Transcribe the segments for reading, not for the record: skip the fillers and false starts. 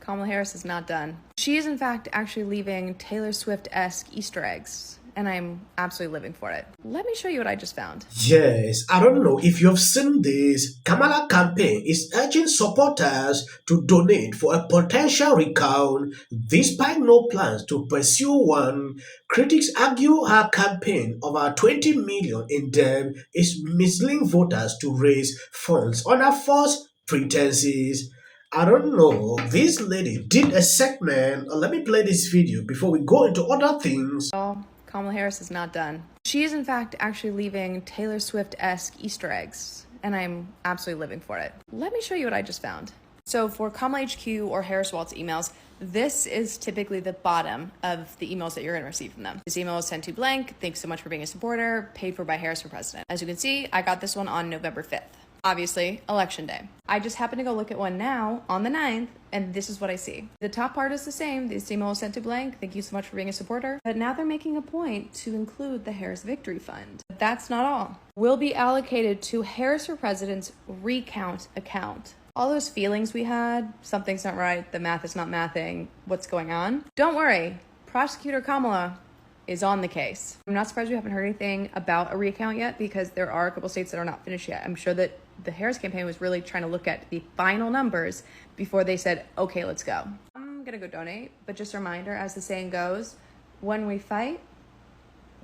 Kamala Harris is not done. She is in fact actually leaving Taylor Swift-esque Easter eggs, and I'm absolutely living for it. Let me show you what I just found. Yes, I don't know if you've seen this. Kamala campaign is urging supporters to donate for a potential recount despite no plans to pursue one. Critics argue her campaign of over 20 million in debt is misleading voters to raise funds under false pretenses. I don't know. This lady did a segment. Let me play this video before we go into other things. Kamala Harris is not done. She is in fact actually leaving Taylor Swift-esque Easter eggs, and I'm absolutely living for it. Let me show you what I just found. So for Kamala HQ or Harris Waltz emails, this is typically the bottom of the emails that you're going to receive from them. This email is sent to blank. Thanks so much for being a supporter. Paid for by Harris for President. As you can see, I got this one on November 5th. Obviously, election day. I just happened to go look at one now on the 9th, and this is what I see. The top part is the same. This email was sent to blank. Thank you so much for being a supporter. But now they're making a point to include the Harris Victory Fund. But that's not all. Will be allocated to Harris for President's Recount account. All those feelings we had, something's not right, the math is not mathing, what's going on? Don't worry, Prosecutor Kamala is on the case. I'm not surprised we haven't heard anything about a recount yet because there are a couple states that are not finished yet. I'm sure that the Harris campaign was really trying to look at the final numbers before they said, okay, let's go. I'm gonna go donate, but just a reminder, as the saying goes, when we fight,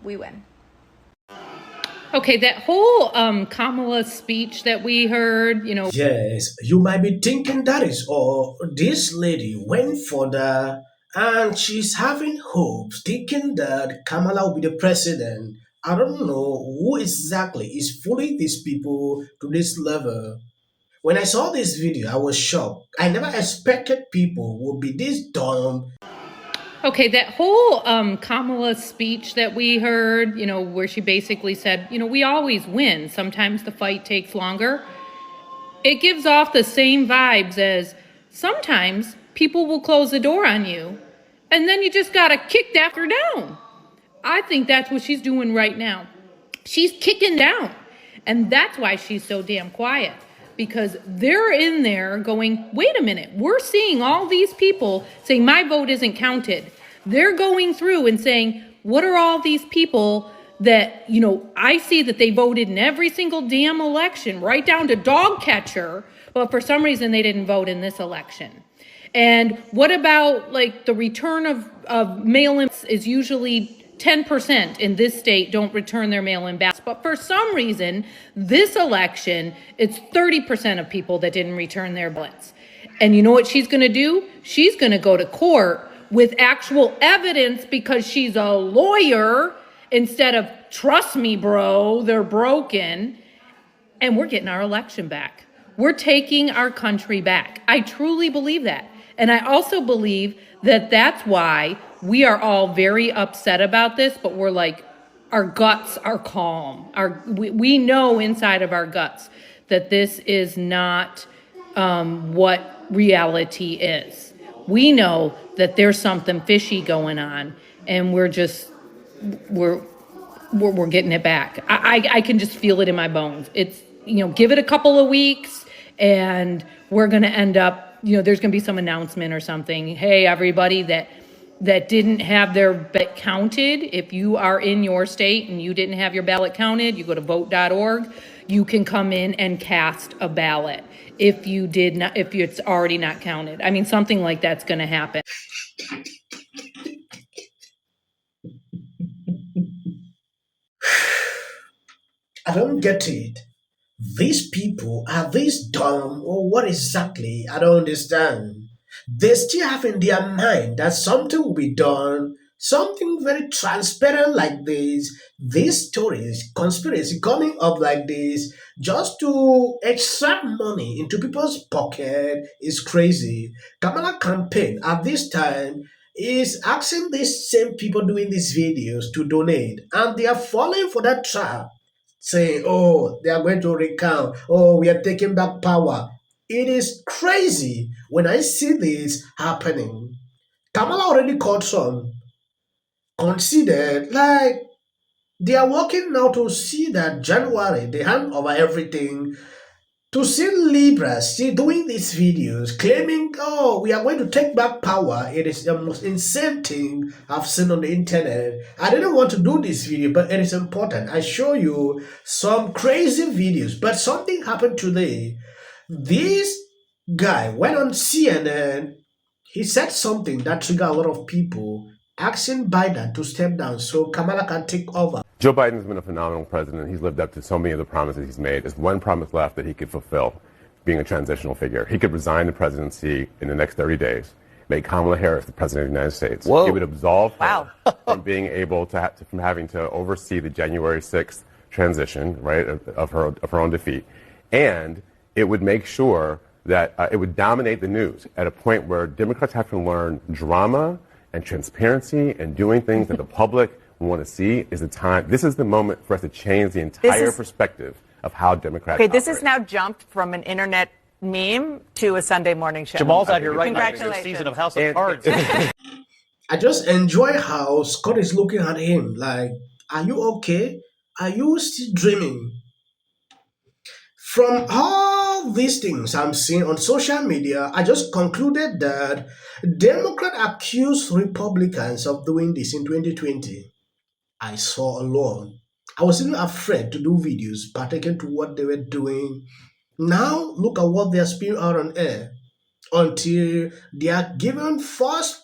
we win. Okay, that whole Kamala speech that we heard, Yes, you might be thinking that is all. This lady went further and she's having hopes, thinking that Kamala will be the president. I don't know who exactly is fooling these people to this level. When I saw this video, I was shocked. I never expected people would be this dumb. Okay, that whole Kamala speech that we heard, where she basically said, we always win. Sometimes the fight takes longer. It gives off the same vibes as sometimes people will close the door on you and then you just got to kick that her down. I think that's what she's doing right now. She's kicking down. And that's why she's so damn quiet. Because they're in there going, wait a minute, we're seeing all these people saying my vote isn't counted. They're going through and saying, what are all these people that, I see that they voted in every single damn election, right down to dog catcher, but for some reason they didn't vote in this election. And what about like the return of mail-in is usually 10% in this state don't return their mail-in ballots. But for some reason, this election, it's 30% of people that didn't return their ballots. And you know what she's going to do? She's going to go to court with actual evidence because she's a lawyer instead of, trust me, bro, they're broken. And we're getting our election back. We're taking our country back. I truly believe that. And I also believe that that's why we are all very upset about this, but we're like, our guts are calm. We know inside of our guts that this is not what reality is. We know that there's something fishy going on, and we're getting it back. I can just feel it in my bones. It's, give it a couple of weeks, and we're going to end up, there's going to be some announcement or something. Hey, everybody that didn't have their ballot counted, if you are in your state and you didn't have your ballot counted, you go to vote.org, you can come in and cast a ballot if it's already not counted. I mean, something like that's going to happen. I don't get it. These people are this dumb or what exactly? I don't understand. They still have in their mind that something will be done, something very transparent like this stories, conspiracy coming up like this, just to extract money into people's pocket is crazy. Kamala campaign at this time is asking these same people doing these videos to donate, and they are falling for that trap saying, oh, they are going to recount, oh, we are taking back power. It is crazy when I see this happening. Kamala already called some considered like they are working now to see that January they hand over everything. To see Libras see doing these videos claiming, oh, we are going to take back power, it is the most insane thing I've seen on the internet. I didn't want to do this video, but it is important. I show you some crazy videos, but something happened today. This guy went on CNN. He said something that triggered a lot of people asking Biden to step down so Kamala can take over. Joe Biden's been a phenomenal president. He's lived up to so many of the promises he's made. There's one promise left that he could fulfill, being a transitional figure. He could resign the presidency in the next 30 days, make Kamala Harris the president of the United States. Whoa. It would absolve her from being able to, from having to oversee the January 6th transition, right, of her own defeat. And it would make sure that it would dominate the news at a point where Democrats have to learn drama and transparency and doing things that the public want to see is the time. This is the moment for us to change the entire perspective of how Democrats Okay, this operate. has now jumped from an internet meme to a Sunday morning show. Jamal's out here right now for a Congratulations. season of House of Cards. I just enjoy how Scott is looking at him like, are you okay? Are you still dreaming? From all these things I'm seeing on social media, I just concluded that Democrats accused Republicans of doing this in 2020. I saw a lot. I was even afraid to do videos pertaining to what they were doing. Now look at what they are spewing out on air until they are given false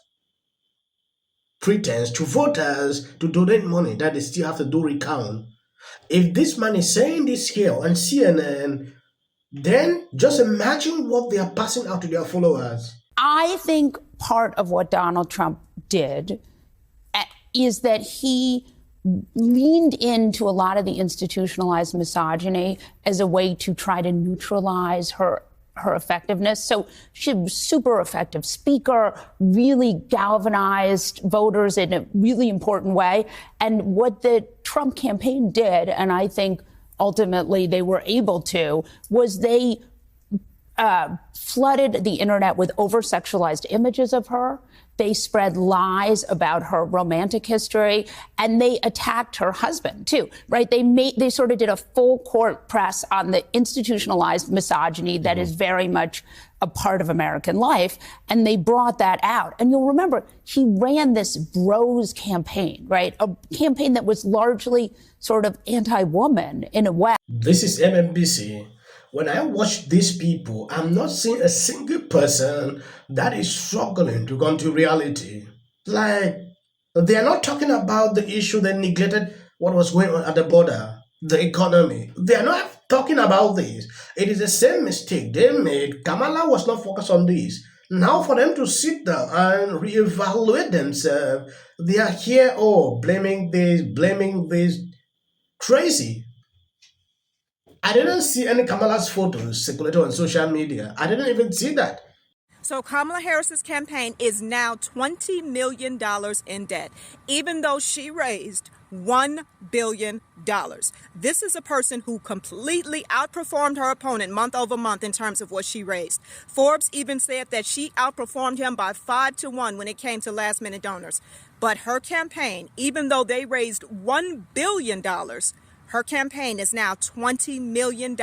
pretense to voters to donate money that they still have to do recount. If this man is saying this here on CNN, then just imagine what they are passing out to their followers. I think part of what Donald Trump did is that he leaned into a lot of the institutionalized misogyny as a way to try to neutralize her effectiveness. So she was a super effective speaker, really galvanized voters in a really important way. And what the Trump campaign did, and I think ultimately they were able to, was they flooded the internet with over-sexualized images of her. They spread lies about her romantic history, and they attacked her husband too, right? They sort of did a full court press on the institutionalized misogyny that is very much a part of American life, and they brought that out. And you'll remember, he ran this bros campaign, right? A campaign that was largely sort of anti-woman in a way. This is MMBC. When I watch these people, I'm not seeing a single person that is struggling to come to reality. Like, they are not talking about the issue they neglected, what was going on at the border, the economy. They are not talking about this. It is the same mistake they made. Kamala was not focused on this. Now for them to sit down and reevaluate themselves, they are here, blaming this, crazy. I didn't see any Kamala's photos circulated on social media. I didn't even see that. So Kamala Harris's campaign is now $20 million in debt, even though she raised $1 billion. This is a person who completely outperformed her opponent month over month in terms of what she raised. Forbes even said that she outperformed him by 5-1 when it came to last minute donors. But her campaign, even though they raised $1 billion, her campaign is now $20 million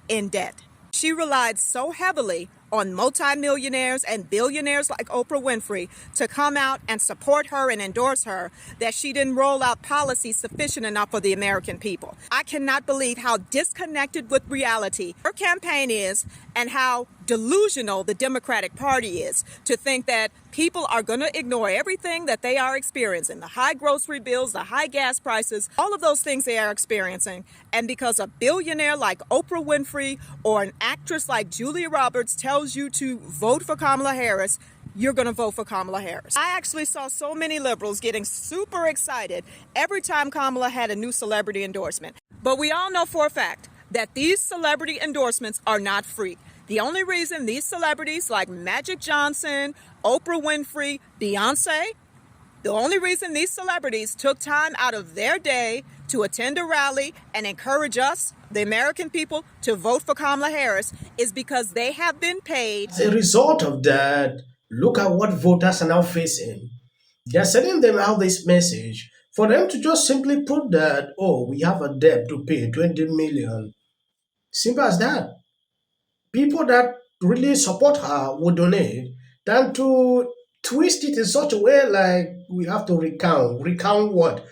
in debt. She relied so heavily on multimillionaires and billionaires like Oprah Winfrey to come out and support her and endorse her that she didn't roll out policies sufficient enough for the American people. I cannot believe how disconnected with reality her campaign is and how delusional the Democratic Party is to think that people are going to ignore everything that they are experiencing, the high grocery bills, the high gas prices, all of those things they are experiencing. And because a billionaire like Oprah Winfrey or an actress like Julia Roberts tells you to vote for Kamala Harris, you're going to vote for Kamala Harris. I actually saw so many liberals getting super excited every time Kamala had a new celebrity endorsement. But we all know for a fact that these celebrity endorsements are not free. The only reason these celebrities like Magic Johnson, Oprah Winfrey, Beyonce, the only reason these celebrities took time out of their day to attend a rally and encourage us, the American people, to vote for Kamala Harris is because they have been paid. As a result of that, look at what voters are now facing. They're sending them out this message for them to just simply put that, we have a debt to pay, 20 million. Simple as that. people that really support her would donate than to twist it in such a way like we have to recount. Recount what?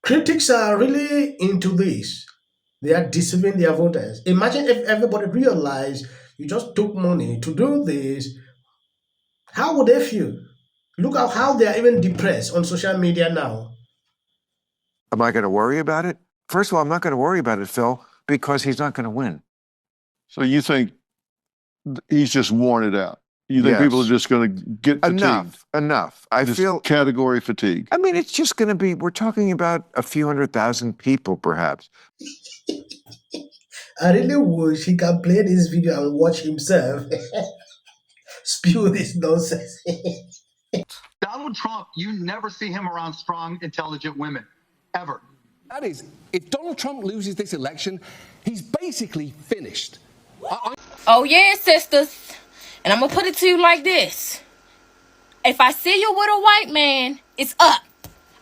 Critics are really into this. They are deceiving their voters. Imagine if everybody realized you just took money to do this. How would they feel? Look at how they are even depressed on social media now. Am I going to worry about it? First of all, I'm not going to worry about it, Phil, because he's not going to win. So you think he's just worn it out? You think people are just going to get fatigued? Enough. I feel category fatigue. I mean, it's just going to be, we're talking about a few 100,000 people, perhaps. I really wish he can play this video and watch himself spew this nonsense. Donald Trump, you never see him around strong, intelligent women, ever. That is, if Donald Trump loses this election, he's basically finished. Oh yeah, sisters. And I'm gonna put it to you like this. If I see you with a white man, it's up.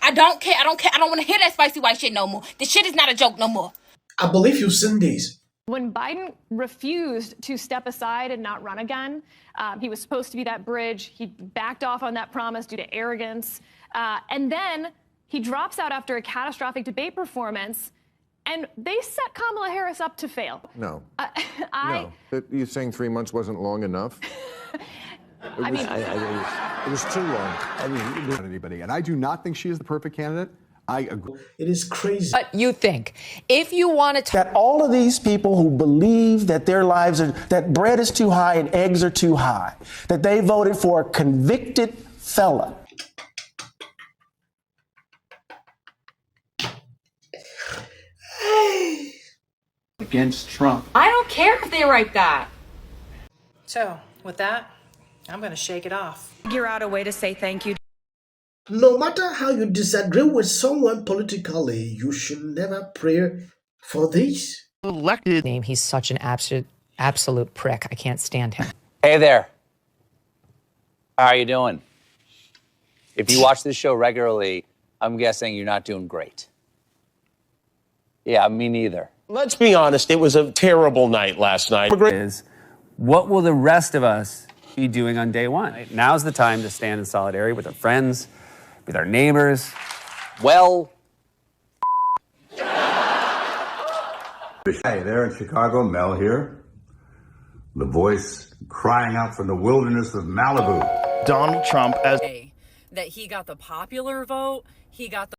I don't care. I don't want to hear that spicy white shit no more. This shit is not a joke no more. I believe you've seen this. When Biden refused to step aside and not run again, he was supposed to be that bridge. He backed off on that promise due to arrogance. And then he drops out after a catastrophic debate performance. And they set Kamala Harris up to fail. No. No. You saying 3 months wasn't long enough? It was too long. I mean, not anybody. And I do not think she is the perfect candidate. I agree. It is crazy. But you think, if you want to... That all of these people who believe that their lives are... that bread is too high and eggs are too high, that they voted for a convicted felon. Against Trump. I don't care if they write that. So, with that, I'm going to shake it off. Figure out a way to say thank you. No matter how you disagree with someone politically, you should never pray for this. Elected name, he's such an absolute prick. I can't stand him. Hey there. How are you doing? If you watch this show regularly, I'm guessing you're not doing great. Yeah, me neither. Let's be honest, it was a terrible night last night. What will the rest of us be doing on day one? Now's the time to stand in solidarity with our friends, with our neighbors. Well, Hey there in Chicago, Mel here. The voice crying out from the wilderness of Malibu. Donald Trump as... That he got the popular vote, he got the